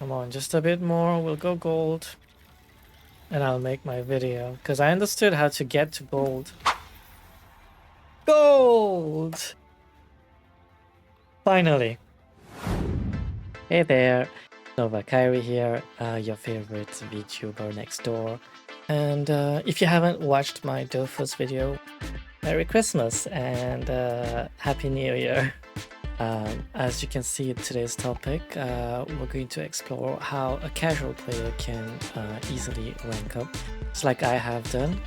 Come on, just a bit more. We'll go gold. And I'll make my video. Because I understood how to get to gold. Gold! Finally. Hey there. Nova Kyrie here, your favorite VTuber next door. And if you haven't watched my Dofus video, Merry Christmas and Happy New Year. As you can see in today's topic, we're going to explore how a casual player can easily rank up, just like I have done.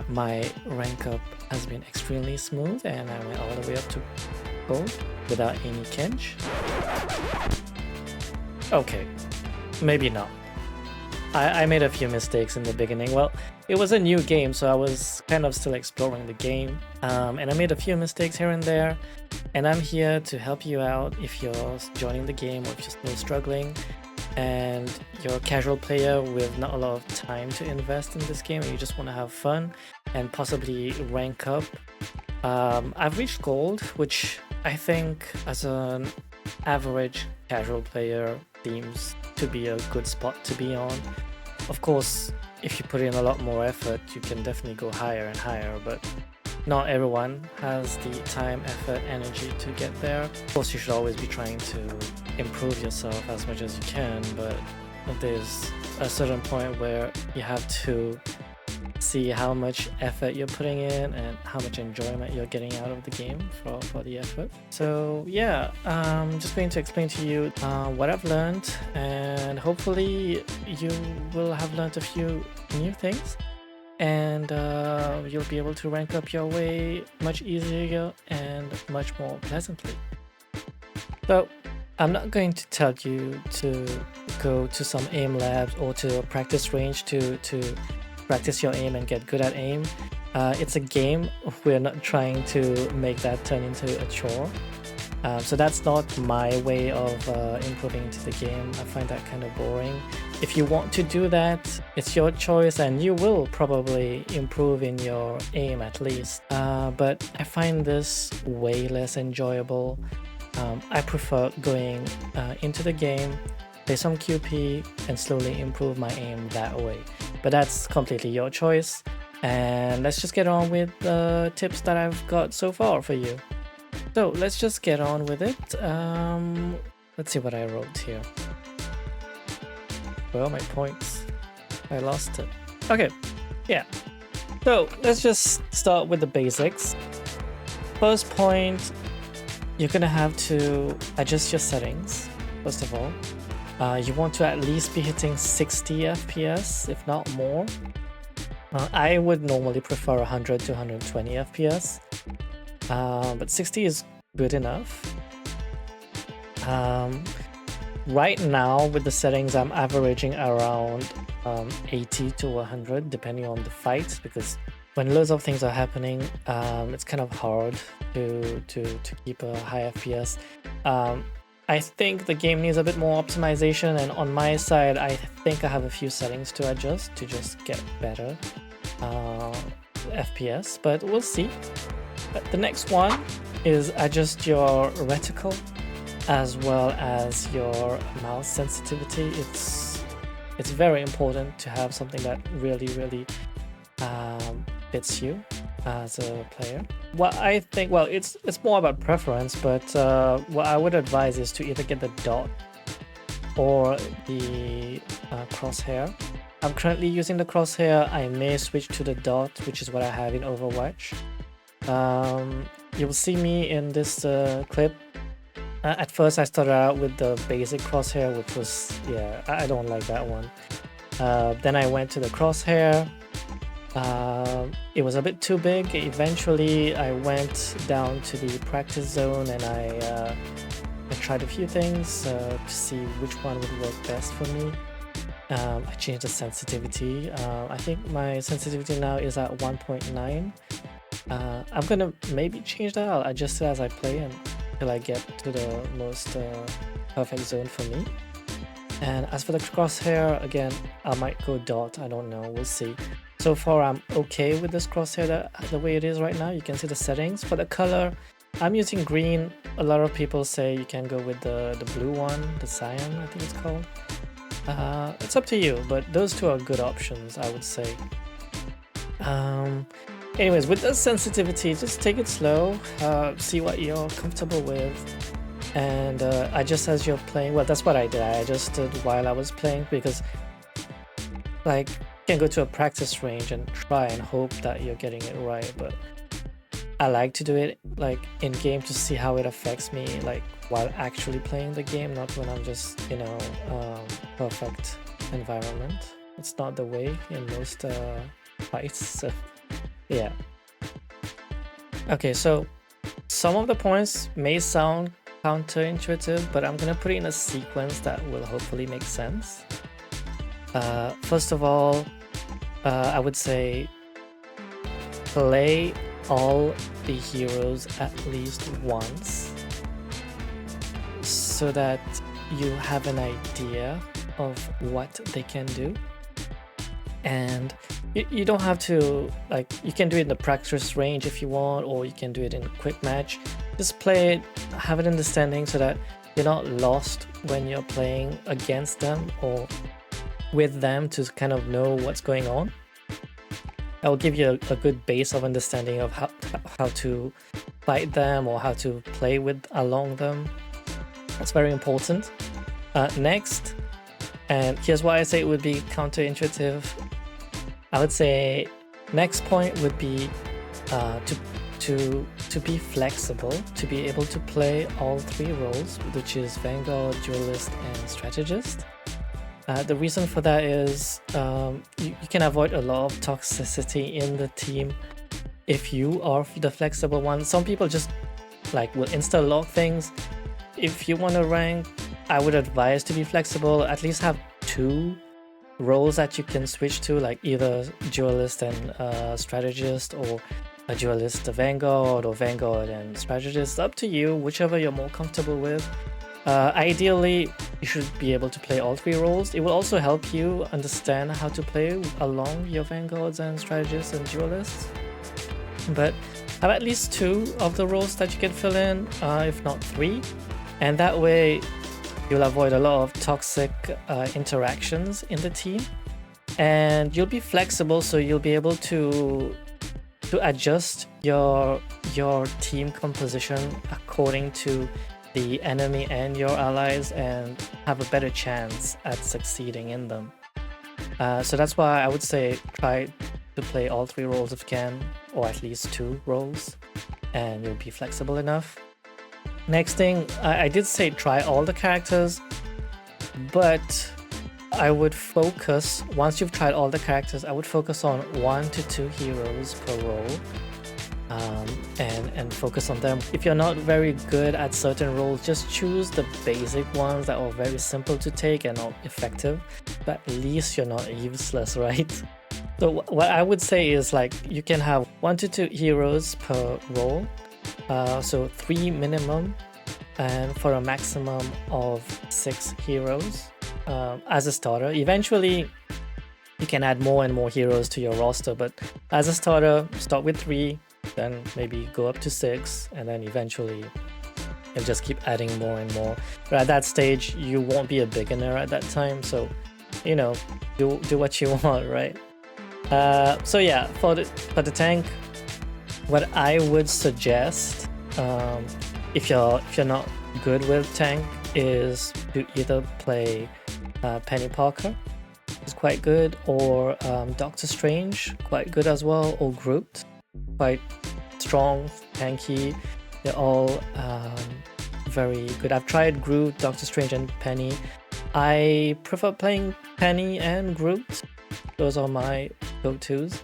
My rank up has been extremely smooth and I went all the way up to gold without any kench. Okay, maybe not. I made a few mistakes in the beginning. Well, it was a new game, so I was kind of still exploring the game. And I made a few mistakes here and there. And I'm here to help you out if you're joining the game or if you're still struggling and you're a casual player with not a lot of time to invest in this game and you just want to have fun and possibly rank up. I've reached gold, which I think as an average casual player seems to be a good spot to be on. Of course, if you put in a lot more effort, you can definitely go higher and higher, but not everyone has the time, effort, energy to get there. Of course, you should always be trying to improve yourself as much as you can, but there's a certain point where you have to see how much effort you're putting in and how much enjoyment you're getting out of the game for the effort. So yeah, I'm just going to explain to you what I've learned, and hopefully you will have learned a few new things and you'll be able to rank up your way much easier and much more pleasantly. So I'm not going to tell you to go to some aim labs or to a practice range to practice your aim and get good at aim. It's a game. We're not trying to make that turn into a chore. So that's not my way of improving into the game. I find that kind of boring. If you want to do that, it's your choice and you will probably improve in your aim at least. But I find this way less enjoyable. I prefer going into the game, play some QP, and slowly improve my aim that way. But that's completely your choice. And let's just get on with the tips that I've got so far for you. So let's just get on with it. Let's see what I wrote here. Well, my points. I lost it. Okay, yeah. So let's just start with the basics. First point, you're gonna have to adjust your settings, first of all. You want to at least be hitting 60 FPS, if not more. I would normally prefer 100 to 120 FPS, but 60 is good enough. Right now, with the settings, I'm averaging around 80 to 100, depending on the fight, because when loads of things are happening, it's kind of hard to keep a high FPS. I think the game needs a bit more optimization, and on my side I think I have a few settings to adjust to just get better FPS, but we'll see. But the next one is adjust your reticle as well as your mouse sensitivity. It's very important to have something that really fits you as a player. What I think, well, it's more about preference, but what I would advise is to either get the dot or the crosshair. I'm currently using the crosshair. I may switch to the dot, which is what I have in Overwatch. You will see me in this clip. At first I started out with the basic crosshair, which was, yeah, I don't like that one. Then I went to the crosshair. It was a bit too big. Eventually I went down to the practice zone and I tried a few things to see which one would work best for me. I changed the sensitivity. I think my sensitivity now is at 1.9. I'm gonna maybe change that. I'll adjust it as I play until I get to the most perfect zone for me. And as for the crosshair, again, I might go dot. I don't know. We'll see. So far, I'm okay with this crosshair the way it is right now. You can see the settings. For the color, I'm using green. a lot of people say you can go with the blue one, the cyan, I think it's called. It's up to you, but those two are good options, I would say. Anyways, with the sensitivity, just take it slow, see what you're comfortable with, and adjust as you're playing. Well, that's what I did. I adjusted while I was playing because, like, you can go to a practice range and try and hope that you're getting it right, but I like to do it like in game to see how it affects me, like while actually playing the game, not when I'm just, you know, perfect environment. It's not the way in most fights, so yeah. Okay, so some of the points may sound counterintuitive, but I'm gonna put it in a sequence that will hopefully make sense. First of all, I would say play all the heroes at least once so that you have an idea of what they can do. And you don't have to, like, you can do it in the practice range if you want, or you can do it in a quick match. Just play it, have an understanding so that you're not lost when you're playing against them or with them, to kind of know what's going on. That will give you a good base of understanding of how to fight them or how to play with along them. That's very important. Next, and here's why I say it would be counterintuitive. I would say next point would be to be flexible, to be able to play all three roles, which is Vanguard, Duelist, and Strategist. The reason for that is you can avoid a lot of toxicity in the team if you are the flexible one. Some people just like will insta-lock things. If you want to rank, I would advise to be flexible. At least have two roles that you can switch to, like either Duelist and Strategist, or a Duelist to Vanguard, or Vanguard and Strategist. Up to you, whichever you're more comfortable with. Ideally, you should be able to play all three roles. It will also help you understand how to play along your Vanguards and Strategists and Duelists. But have at least two of the roles that you can fill in, if not three. And that way, you'll avoid a lot of toxic interactions in the team. And you'll be flexible, so you'll be able to adjust your team composition according to the enemy and your allies, and have a better chance at succeeding in them. So that's why I would say try to play all three roles if you can, or at least two roles, and you'll be flexible enough. Next thing, I did say try all the characters, but I would focus, once you've tried all the characters, I would focus on 1 to 2 heroes per role. And focus on them. If you're not very good at certain roles, just choose the basic ones that are very simple to take and not effective, but at least you're not useless, right? So what I would say is, like, you can have 1 to 2 heroes per role, so 3 minimum, and for a maximum of 6 heroes as a starter. Eventually you can add more and more heroes to your roster, but as a starter, start with 3, then maybe go up to 6, and then eventually you'll just keep adding more and more. But at that stage, you won't be a beginner at that time, so, you know, do what you want, right? So yeah, for the tank, what I would suggest, if you're not good with tank, is to either play Penny Parker, is quite good, or Doctor Strange, quite good as well, or Groot, quite strong, tanky. They're all very good. I've tried Groot, Doctor Strange, and Penny. I prefer playing Penny and Groot. Those are my go-tos.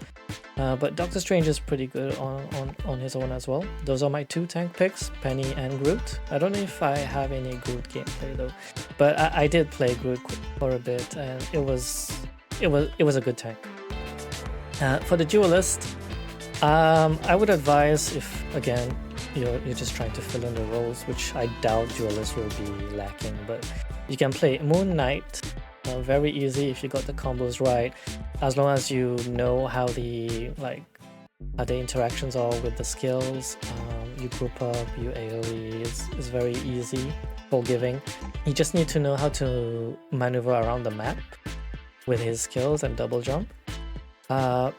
But Doctor Strange is pretty good on his own as well. Those are my 2 tank picks, Penny and Groot. I don't know if I have any Groot gameplay though, but I did play Groot for a bit, and it was a good tank. For the Duelist, I would advise, if again you're just trying to fill in the roles, which I doubt Duelist will be lacking, but you can play Moon Knight. Very easy if you got the combos right, as long as you know how the interactions are with the skills. you group up, you AoE. It's very easy, forgiving. You just need to know how to maneuver around the map with his skills and double jump.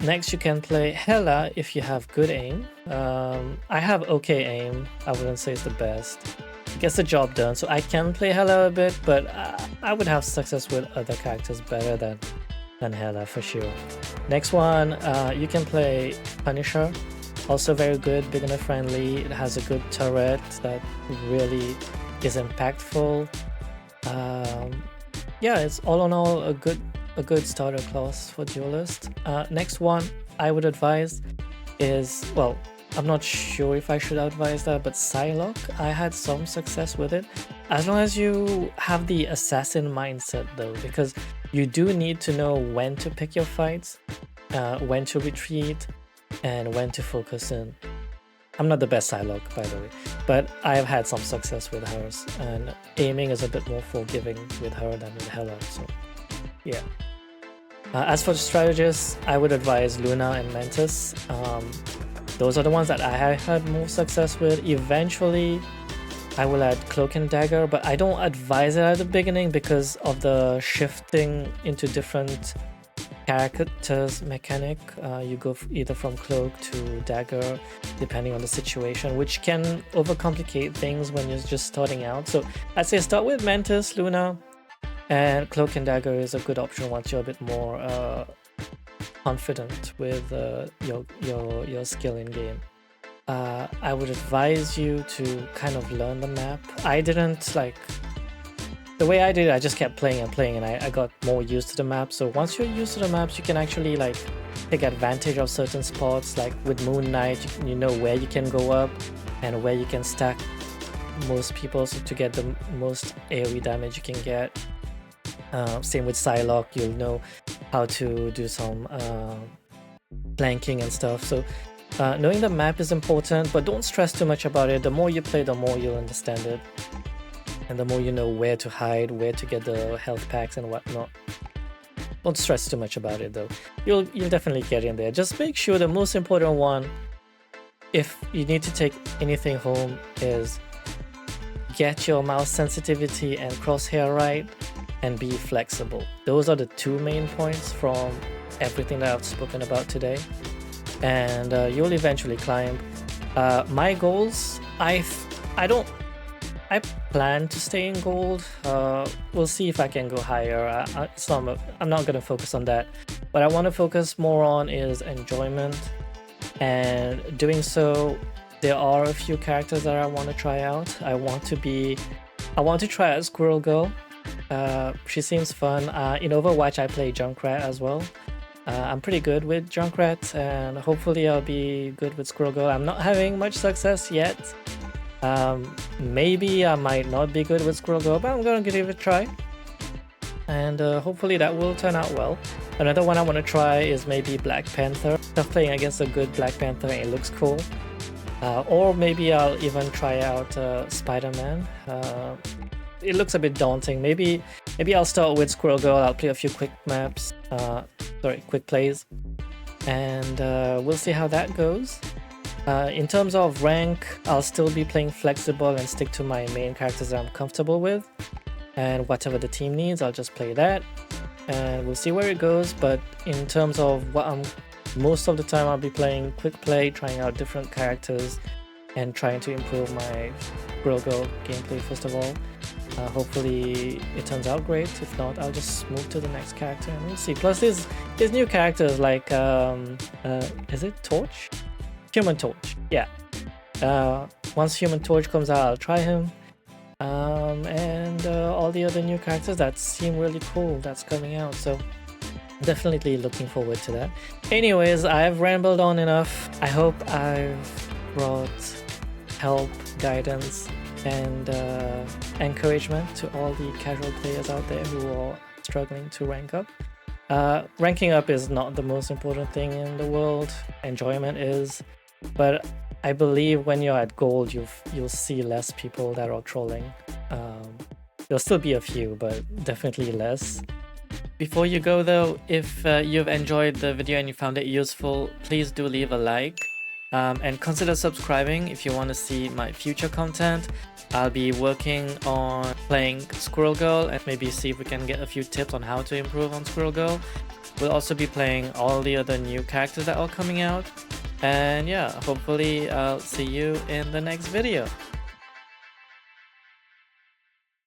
Next, you can play Hela if you have good aim. I have okay aim. I wouldn't say it's the best. It gets the job done, so I can play Hela a bit, but I would have success with other characters better than Hela for sure. Next one, you can play Punisher. Also very good, beginner friendly. It has a good turret that really is impactful. Yeah, it's all in all a good starter class for Duelist. Next one I would advise is, well, I'm not sure if I should advise that, but Psylocke, I had some success with it. As long as you have the assassin mindset though, because you do need to know when to pick your fights, when to retreat, and when to focus in. I'm not the best Psylocke, by the way, but I've had some success with hers, and aiming is a bit more forgiving with her than with Hela, so yeah. As for the strategists, I would advise Luna and Mantis. Those are the ones that I had more success with. Eventually, I will add Cloak and Dagger, but I don't advise it at the beginning because of the shifting into different characters mechanic. You go either from Cloak to Dagger, depending on the situation, which can overcomplicate things when you're just starting out. So I'd say start with Mantis, Luna, and Cloak and Dagger is a good option once you're a bit more confident with your skill in game. I would advise you to kind of learn the map. I didn't like the way I did it. I just kept playing and playing, and I got more used to the map. So once you're used to the maps, you can actually like take advantage of certain spots. Like with Moon Knight, you know where you can go up and where you can stack most people to get the most AoE damage you can get. Same with Psylocke, you'll know how to do some flanking and stuff. So knowing the map is important, but don't stress too much about it. The more you play, the more you'll understand it, and the more you know where to hide, where to get the health packs and whatnot. Don't stress too much about it though. You'll definitely get in there. Just make sure the most important one, if you need to take anything home, is get your mouse sensitivity and crosshair right, and be flexible. Those are the two main points from everything that I've spoken about today, and you'll eventually climb. My goals, I plan to stay in gold. We'll see if I can go higher. I'm not going to focus on that. What I want to focus more on is enjoyment, and doing so, there are a few characters that I want to try out. I want to try out Squirrel Girl. She seems fun. In Overwatch, I play Junkrat as well. I'm pretty good with Junkrat, and hopefully I'll be good with Squirrel Girl. I'm not having much success yet. Maybe I might not be good with Squirrel Girl, but I'm gonna give it a try. And hopefully that will turn out well. Another one I want to try is maybe Black Panther. I'm playing against a good Black Panther and it looks cool. Or maybe I'll even try out Spider-Man. It looks a bit daunting. Maybe I'll start with Squirrel Girl. I'll play a few quick plays, and we'll see how that goes. In terms of rank, I'll still be playing flexible and stick to my main characters that I'm comfortable with, and whatever the team needs, I'll just play that, and we'll see where it goes. But in terms of most of the time I'll be playing quick play, trying out different characters, and trying to improve my Squirrel Girl gameplay first of all. Hopefully it turns out great. If not, I'll just move to the next character and we'll see. Plus there's new characters like is it Torch? Human Torch, yeah. Once Human Torch comes out, I'll try him. And all the other new characters that seem really cool that's coming out, so definitely looking forward to that. Anyways, I've rambled on enough. I hope I've brought help, guidance, and encouragement to all the casual players out there who are struggling to rank up. Ranking up is not the most important thing in the world. Enjoyment is, but I believe when you're at gold, you'll see less people that are trolling. There'll still be a few, but definitely less. Before you go though, if you've enjoyed the video and you found it useful, please do leave a like. And consider subscribing if you want to see my future content. I'll be working on playing Squirrel Girl and maybe see if we can get a few tips on how to improve on Squirrel Girl. We'll also be playing all the other new characters that are coming out. And yeah, hopefully I'll see you in the next video.